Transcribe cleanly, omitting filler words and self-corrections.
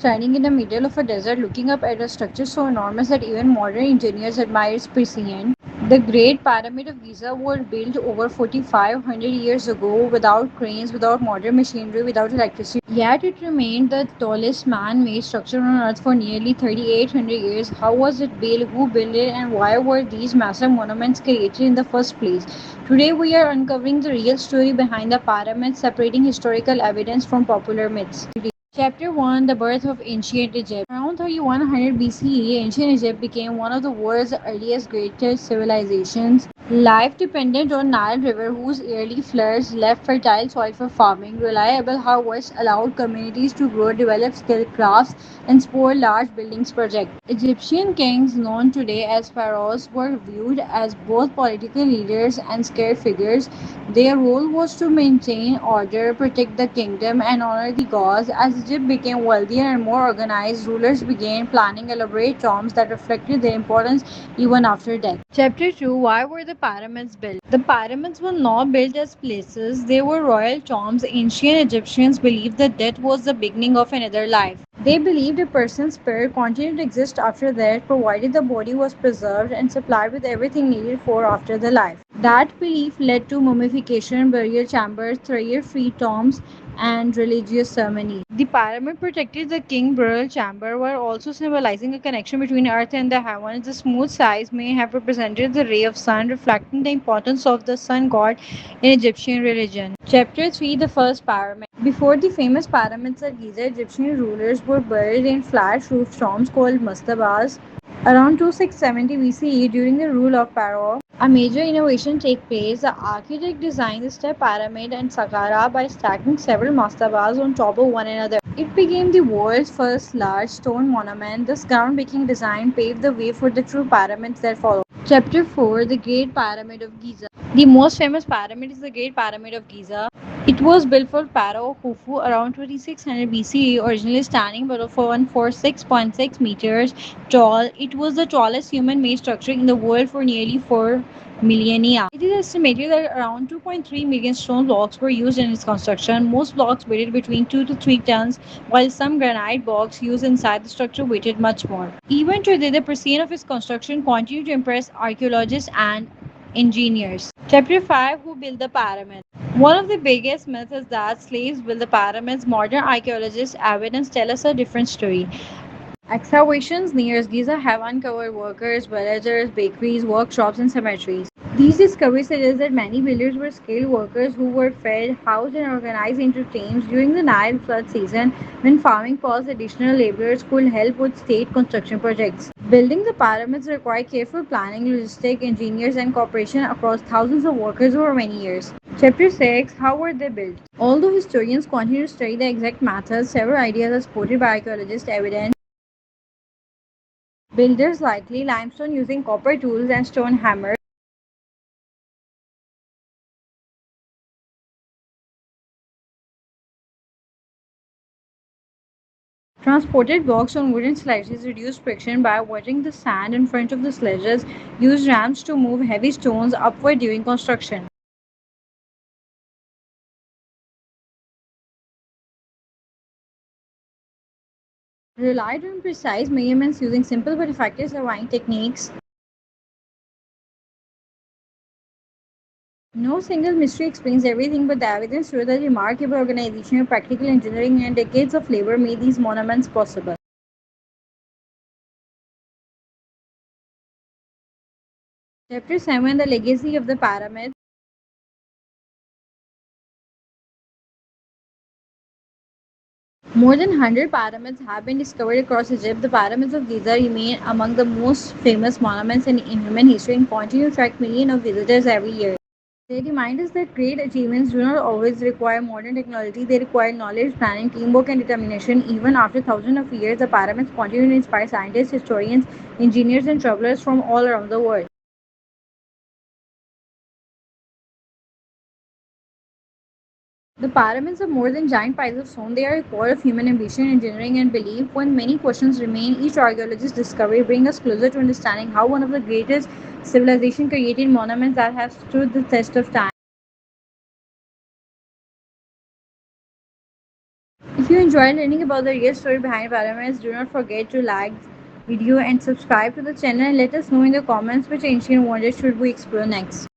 Standing in the middle of a desert looking up at a structure so enormous that even modern engineers admire its precision. The Great Pyramid of Giza was built over 4,500 years ago without cranes, without modern machinery, without electricity. Yet it remained the tallest man made structure on Earth for nearly 3,800 years. How was it built? Who built it? And why were these massive monuments created in the first place? Today we are uncovering the real story behind the pyramids, separating historical evidence from popular myths. Chapter 1: The Birth of Ancient Egypt. Around 3100 BCE, ancient Egypt became one of the world's earliest greatest civilizations. Life depended on Nile River, whose early floods left fertile soil for farming. Reliable harvests allowed communities to grow, develop skilled crafts, and support large buildings projects. Egyptian kings, known today as pharaohs, were viewed as both political leaders and scared figures. Their role was to maintain order, protect the kingdom, and honor the gods. As Egypt became wealthier and more organized, rulers began planning elaborate tombs that reflected their importance even after death. Chapter 2: Why were the pyramids built? The pyramids were not built as places, they were royal tombs. Ancient Egyptians believed that death was the beginning of another life. They believed a person's spirit continued to exist after death, provided the body was preserved and supplied with everything needed for after the life. That belief led to mummification, burial chambers, prayer-free tombs, and religious ceremonies. The pyramid protected the king burial chamber while also symbolizing a connection between earth and the heavens. The smooth sides may have represented the ray of sun, reflecting the importance of the sun god in Egyptian religion. Chapter 3: The First Pyramid. Before the famous pyramids at Giza, Egyptian rulers were buried in flat roof tombs called mastabas. Around 2670 BCE, during the rule of Pharaoh, a major innovation took place. The architect designed the step pyramid and saqqara by stacking several mastabas on top of one another. It became the world's first large stone monument. This groundbreaking design paved the way for the true pyramids that followed. Chapter 4: The Great Pyramid of Giza. The most famous pyramid is the Great Pyramid of Giza. It was built for Pharaoh Khufu around 2600 BCE, originally standing but of 146.6 meters tall. It was the tallest human-made structure in the world for nearly 4 millennia. It is estimated that around 2.3 million stone blocks were used in its construction. Most blocks weighed between 2 to 3 tons, while some granite blocks used inside the structure weighed much more. Even today, the precision of its construction continues to impress archaeologists and engineers. Chapter 5: Who built the pyramid? One of the biggest myths is that slaves built the pyramids. Modern archaeologists' evidence tell us a different story. Excavations near Giza have uncovered workers, villagers, bakeries, workshops, and cemeteries. These discoveries suggest that many builders were skilled workers who were fed, housed, and organized into teams. During the Nile flood season, when farming paused, additional laborers could help with state construction projects. Building the pyramids required careful planning, logistics, engineers, and cooperation across thousands of workers over many years. Chapter 6: How were they built? Although historians continue to study the exact methods, several ideas are supported by archaeologists' evidence. Builders likely limestone using copper tools and stone hammers. Transported blocks on wooden sledges reduced friction by avoiding the sand in front of the sledges. Used ramps to move heavy stones upward during construction. Relied on precise measurements using simple but effective surveying techniques. No single mystery explains everything, but the evidence shows that remarkable organization, practical engineering, and decades of labor made these monuments possible. Chapter 7: The Legacy of the Pyramids. More than 100 pyramids have been discovered across Egypt. The pyramids of Giza remain among the most famous monuments in human history and continue to attract millions of visitors every year. They remind us that great achievements do not always require modern technology, they require knowledge, planning, teamwork, and determination. Even after thousands of years, the pyramids continue to inspire scientists, historians, engineers, and travelers from all around the world. The pyramids are more than giant piles of stone. They are a record of human ambition, engineering, and belief. When many questions remain, each archaeologist's discovery brings us closer to understanding how one of the greatest civilization created monuments that have stood the test of time. If you enjoyed learning about the real story behind pyramids, do not forget to like video and subscribe to the channel and let us know in the comments which ancient wonders should we explore next.